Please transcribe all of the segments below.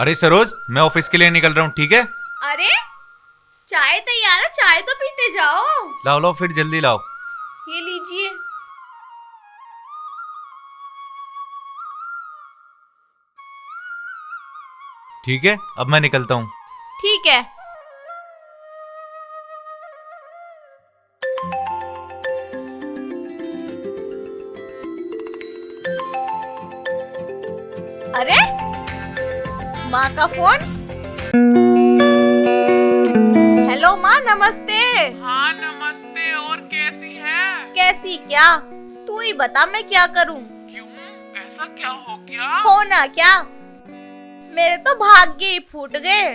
अरे सरोज, मैं ऑफिस के लिए निकल रहा हूँ, ठीक है? अरे चाय तैयार है, चाय तो पीते जाओ। लाओ लाओ, फिर जल्दी लाओ। ये लीजिए। ठीक है, अब मैं निकलता हूँ। ठीक है। अरे माँ का फोन। हेलो माँ, नमस्ते। हाँ नमस्ते। और कैसी है? कैसी क्या, तू ही बता मैं क्या करूँ। क्यों, ऐसा क्या हो गया? होना क्या, मेरे तो भाग्य ही फूट गए।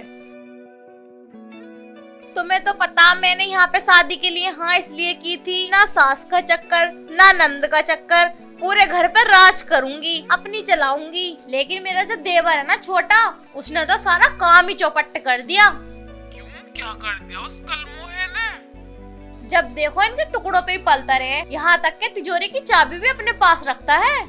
तुम्हें तो पता, मैंने यहाँ पे शादी के लिए हाँ इसलिए की थी, ना सास का चक्कर ना नंद का चक्कर, पूरे घर पर राज करूंगी, अपनी चलाऊंगी। लेकिन मेरा जो देवर है ना छोटा, उसने तो सारा काम ही चौपट कर दिया। क्यों, क्या कर दिया उस कलमुहे ने? जब देखो इनके टुकड़ों पे ही पलता रहे, यहाँ तक के तिजोरी की चाबी भी अपने पास रखता है।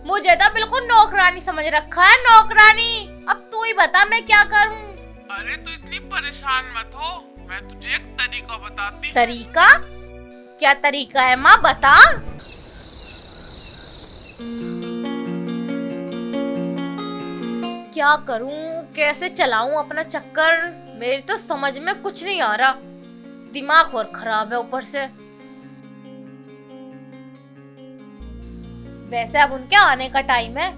मुझे तो बिल्कुल नौकरानी समझ रखा है, नौकरानी। अब तू ही बता मैं क्या करूँ। अरे तू इतनी परेशान मत हो, मैं तुझे एक तरीका बताती हूँ। तरीका? क्या तरीका है माँ, बता। क्या करूं, कैसे चलाऊं अपना चक्कर, मेरी तो समझ में कुछ नहीं आ रहा। दिमाग और खराब है ऊपर से। वैसे अब उनके आने का टाइम है,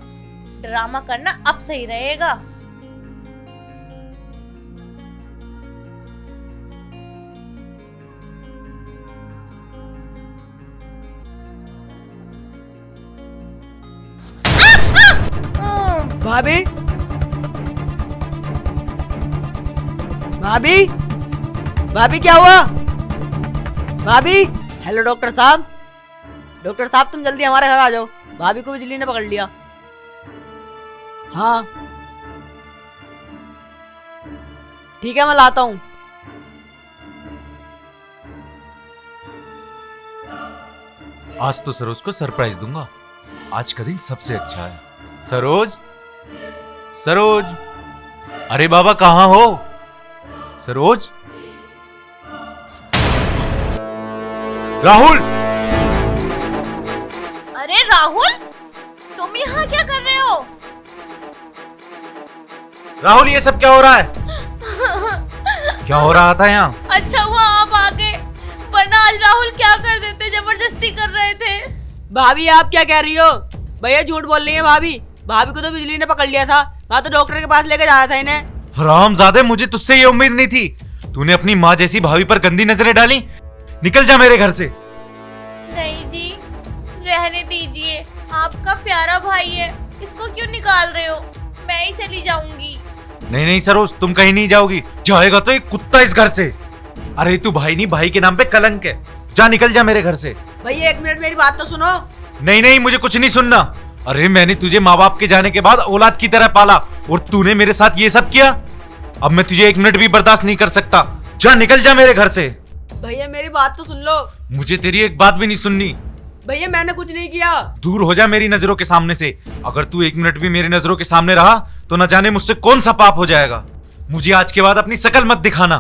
ड्रामा करना अब सही रहेगा। भाभी, भाभी, भाभी क्या हुआ? भाभी, हेलो डॉक्टर साहब। डॉक्टर साहब तुम जल्दी हमारे घर आ जाओ, भाभी को बिजली ने पकड़ लिया। हाँ ठीक है, मैं लाता हूँ। आज तो सरोज को सरप्राइज दूंगा। आज का दिन सबसे अच्छा है। सरोज, सरोज, अरे बाबा कहाँ हो? सरोज, राहुल। अरे राहुल, तुम यहाँ क्या कर रहे हो? राहुल, ये सब क्या हो रहा है? क्या हो रहा था यहाँ? अच्छा हुआ आप आ गए, वरना आज राहुल क्या कर देते, जबरदस्ती कर रहे थे। भाभी आप क्या कह रही हो? भैया झूठ बोल रही है भाभी। भाभी को तो बिजली ने पकड़ लिया था, मैं तो डॉक्टर के पास लेके जा रहा था इन्हें। हरामजादे, मुझे तुझसे ये उम्मीद नहीं थी। तूने अपनी माँ जैसी भाभी पर गंदी नजरें डाली। निकल जा मेरे घर से। नहीं जी, रहने दीजिए, आपका प्यारा भाई है, इसको क्यों निकाल रहे हो? मैं ही चली जाऊंगी। नहीं नहीं सरोज, तुम कहीं नहीं जाओगी। जाएगा तो एक कुत्ता इस घर से। अरे तू भाई नहीं, भाई के नाम पे कलंक है। जा, निकल जा मेरे घर से। भैया एक मिनट मेरी बात तो सुनो। नहीं नहीं, मुझे कुछ नहीं सुनना। अरे मैंने तुझे माँ बाप के जाने के बाद औलाद की तरह पाला, और तूने मेरे साथ ये सब किया। अब मैं तुझे एक मिनट भी बर्दाश्त नहीं कर सकता। जा, निकल जा मेरे घर से। भैया मेरी बात तो सुन लो। मुझे तेरी एक बात भी नहीं सुननी। भैया मैंने कुछ नहीं किया। दूर हो जा मेरी नजरों के सामने से। अगर तू एक मिनट भी मेरी नजरों के सामने रहा तो न जाने मुझसे कौन सा पाप हो जाएगा। मुझे आज के बाद अपनी शकल मत दिखाना।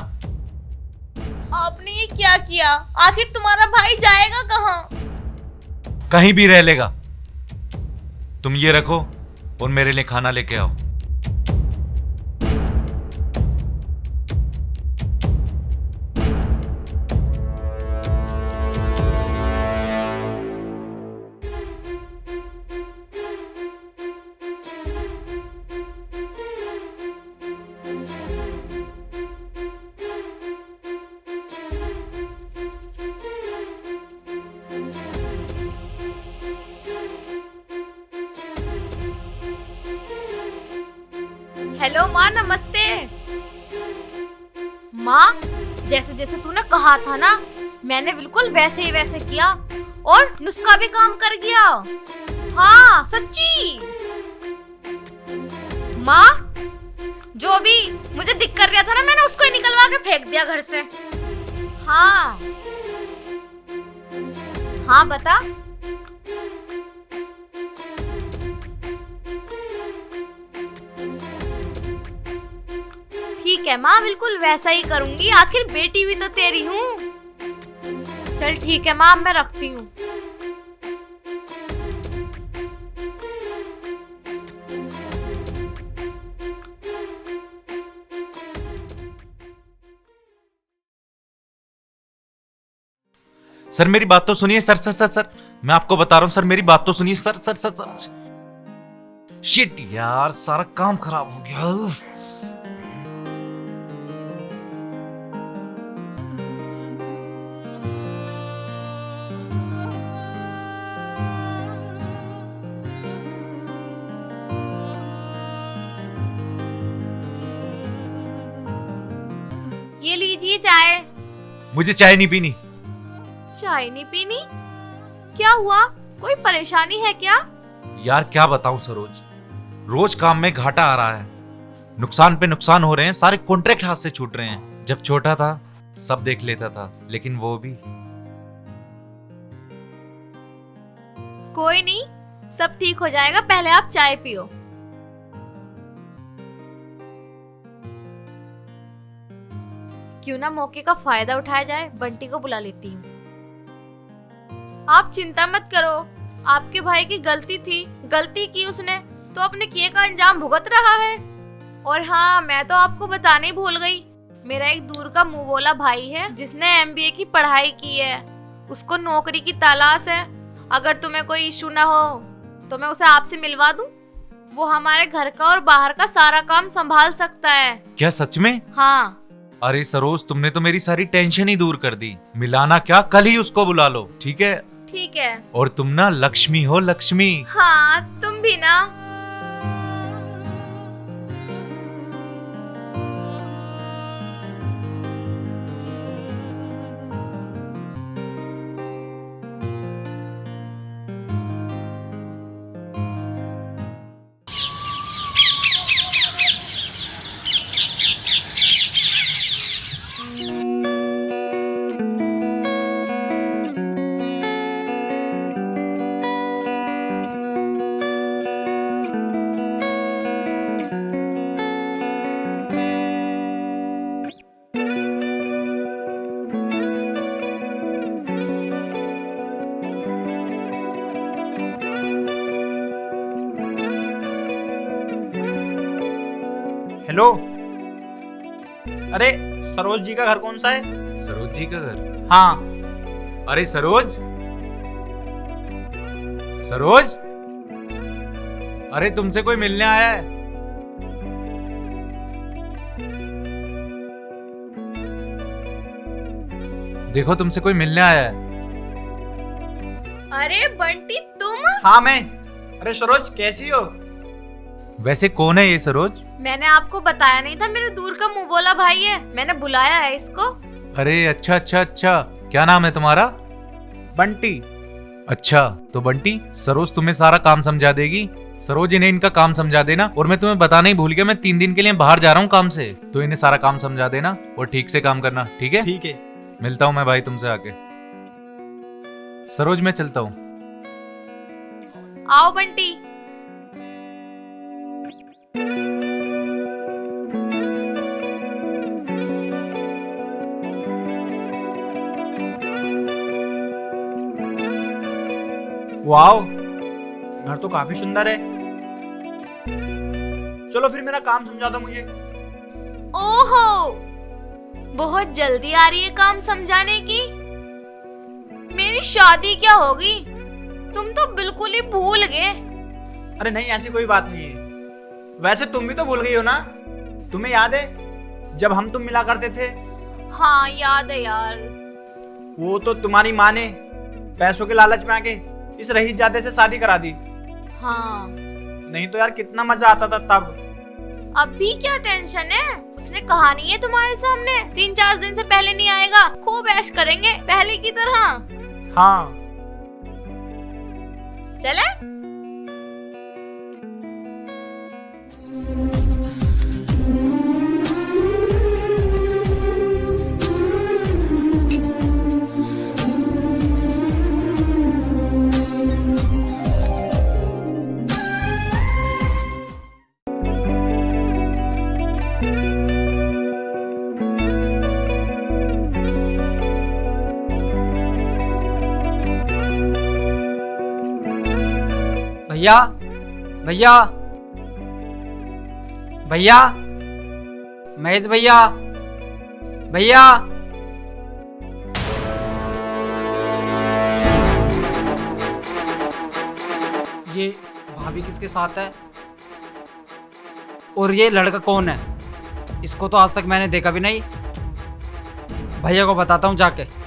आपने ये क्या किया? आखिर तुम्हारा भाई जाएगा कहाँ? कहीं भी रह लेगा। तुम ये रखो और मेरे लिए खाना लेके आओ। हेलो माँ, नमस्ते। माँ, जैसे जैसे तूने कहा था ना, मैंने बिल्कुल वैसे ही वैसे किया, और नुस्खा भी काम कर गया। हाँ सच्ची। माँ, जो भी मुझे दिक्कत कर रहा था ना, मैंने उसको ही निकलवा के फेंक दिया घर से। हाँ हाँ बता। है माँ, बिल्कुल वैसा ही करूंगी, आखिर बेटी भी तो तेरी हूँ। चल ठीक है माँ, मैं रखती हूँ। सर मेरी बात तो सुनिए सर सर सर सर, मैं आपको बता रहा हूं सर, मेरी बात तो सुनिए sir sir sir sir. Shit यार, सारा काम खराब हो गया। ये लीजिए चाय। मुझे चाय नहीं पीनी। चाय नहीं पीनी? क्या हुआ, कोई परेशानी है क्या? यार क्या बताऊं सरोज, रोज काम में घाटा आ रहा है, नुकसान पे नुकसान हो रहे हैं, सारे कॉन्ट्रैक्ट हाथ से छूट रहे हैं। जब छोटा था सब देख लेता था, लेकिन वो भी। कोई नहीं, सब ठीक हो जाएगा, पहले आप चाय पियो। क्यों ना मौके का फायदा उठाया जाए, बंटी को बुला लेती हूँ। आप चिंता मत करो, आपके भाई की गलती थी, गलती की उसने तो अपने किए का अंजाम भुगत रहा है। और हाँ, मैं तो आपको बताने ही भूल गई, मेरा एक दूर का मुंह बोला भाई है जिसने MBA की पढ़ाई की है, उसको नौकरी की तलाश है। अगर तुम्हें कोई इशू ना हो तो मैं उसे आपसे मिलवा दूं। वो हमारे घर का और बाहर का सारा काम संभाल सकता है। क्या सच में? हाँ। अरे सरोज, तुमने तो मेरी सारी टेंशन ही दूर कर दी। मिलाना क्या, कल ही उसको बुला लो, ठीक है? ठीक है। और तुम ना लक्ष्मी हो, लक्ष्मी। हाँ, तुम भी ना। हेलो, अरे सरोज जी का घर कौन सा है? सरोज जी का घर? हाँ। अरे सरोज, सरोज, अरे तुमसे कोई मिलने आया है। देखो तुमसे कोई मिलने आया है। अरे बंटी, तुम? हाँ मैं। अरे सरोज कैसी हो? वैसे कौन है ये सरोज? मैंने आपको बताया नहीं था, मेरे दूर का मुंह बोला भाई है, मैंने बुलाया है इसको। अरे अच्छा अच्छा अच्छा, क्या नाम है तुम्हारा? बंटी। अच्छा, तो बंटी, सरोज तुम्हें सारा काम समझा देगी। सरोज, इन्हें इनका काम समझा देना। और मैं तुम्हें बताना ही भूल गया, मैं 3 दिन के लिए बाहर जा रहा हूँ काम से, तो इन्हें सारा काम समझा देना और ठीक से काम करना, ठीक है? ठीक है। मिलता हूँ मैं भाई तुमसे आके। सरोज मैं चलता हूँ। आओ बंटी। वाओ, घर तो काफी सुंदर है। चलो फिर मेरा काम समझा दो मुझे। ओहो, बहुत जल्दी आ रही है काम समझाने की। मेरी शादी क्या होगी, तुम तो बिल्कुल ही भूल गए। अरे नहीं, ऐसी कोई बात नहीं है। वैसे तुम भी तो भूल गई हो ना? तुम्हें याद है जब हम तुम मिला करते थे? हाँ याद है यार। वो तो तुम्हारी माँ ने पैसों के लालच में आके इस रईसजादे से शादी करा दी। हाँ। नहीं तो यार कितना मजा आता था तब। अभी क्या टेंशन है, उसने कहा नहीं है तुम्हारे सामने 3-4 दिन से पहले नहीं आएगा, खूब ऐश करेंगे पहले की तरह। हाँ चले? भैया भैया भैया महेश भैया भैया। ये भाभी किसके साथ है और ये लड़का कौन है? इसको तो आज तक मैंने देखा भी नहीं। भैया को बताता हूँ जाके।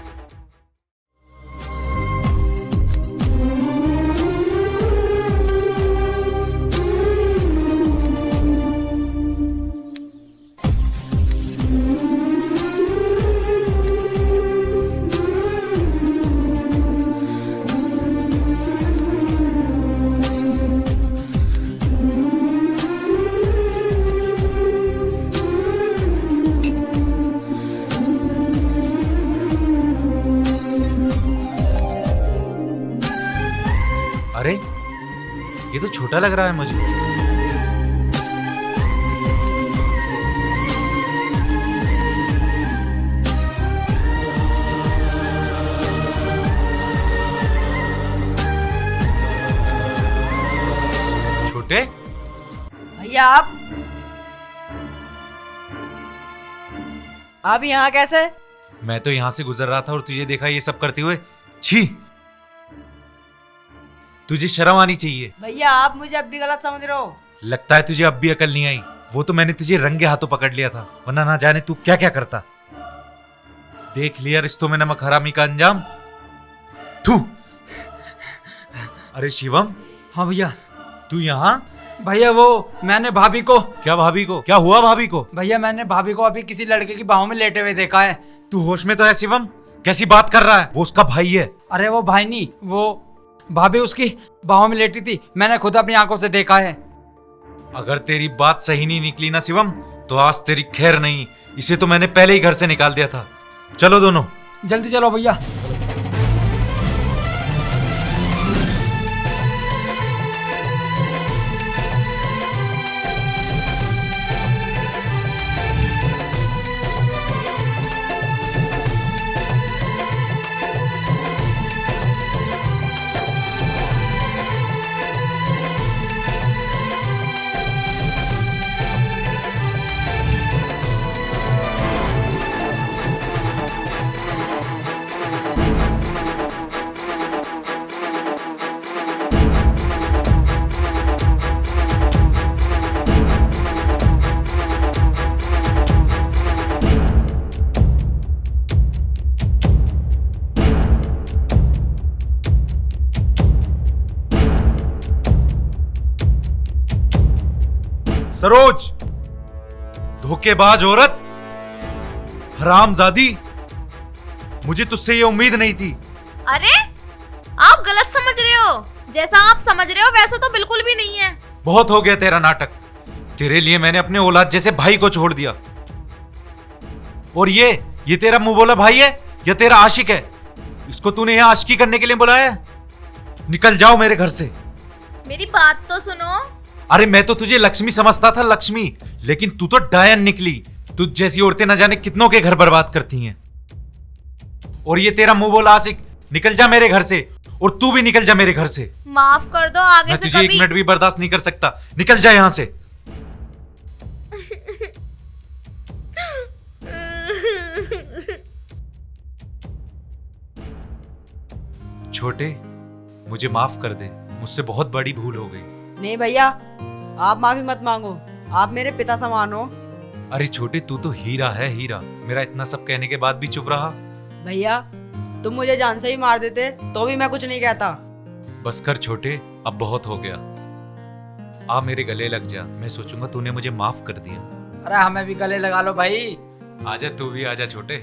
अरे ये तो छोटा लग रहा है मुझे। छोटे, भैया आप यहाँ कैसे? मैं तो यहां से गुजर रहा था और तुझे देखा ये सब करते हुए। छी, तुझे शर्म आनी चाहिए। भैया आप मुझे अब भी गलत समझ रहे हो। लगता है तुझे अब भी अकल नहीं आई। वो तो मैंने तुझे रंगे हाथों पकड़ लिया था, वरना ना जाने तू क्या क्या करता। देख लिया रिश्तों में नमक हरामी का अंजाम। थू। अरे शिवम। हाँ भैया। तू यहाँ? भैया वो मैंने भाभी को। क्या भाभी को? क्या हुआ भाभी को? भैया मैंने भाभी को अभी किसी लड़के की बाहों में लेटे हुए देखा है। तू होश में तो है शिवम? कैसी बात कर रहा है? वो उसका भाई है। अरे वो भाई नहीं, वो भाभी उसकी बाहों में लेटी थी। मैंने खुद अपनी आंखों से देखा है। अगर तेरी बात सही नहीं निकली ना शिवम, तो आज तेरी खैर नहीं। इसे तो मैंने पहले ही घर से निकाल दिया था। चलो दोनों जल्दी चलो भैया। सरोज, धोखेबाज औरत, हरामजादी, मुझे तुझसे ये उम्मीद नहीं थी। अरे आप गलत समझ रहे हो। जैसा आप समझ रहे हो वैसा तो बिल्कुल भी नहीं है। बहुत हो गया तेरा नाटक। तेरे लिए मैंने अपने औलाद जैसे भाई को छोड़ दिया, और ये तेरा मुंह बोला भाई है या तेरा आशिक है? इसको तूने यहाँ आशिकी करने के लिए बुलाया है? निकल जाओ मेरे घर से। मेरी बात तो सुनो। अरे मैं तो तुझे लक्ष्मी समझता था, लक्ष्मी, लेकिन तू तो डायन निकली। तुझ जैसी औरतें न जाने कितनों के घर बर्बाद करती हैं। और ये तेरा मुंह बोला आशिक, निकल जा मेरे घर से। और तू भी निकल जा मेरे घर से। माफ कर दो, आगे मैं से तुझे कभी। 1 मिनट भी बर्दाश्त नहीं कर सकता। निकल जा यहां से। छोटे, मुझे माफ कर दे, मुझसे बहुत बड़ी भूल हो गई। नहीं भैया, आप माफी मत मांगो। आप मेरे पिता समान हो। अरे छोटे, तू तो हीरा है, हीरा। मेरा इतना सब कहने के बाद भी चुप रहा। भैया तुम मुझे जान से ही मार देते तो भी मैं कुछ नहीं कहता। बस कर छोटे, अब बहुत हो गया। आ मेरे गले लग जा, मैं सोचूंगा तूने मुझे माफ कर दिया। अरे हमें भी गले लगा लो भाई। आजा, तू भी आजा छोटे।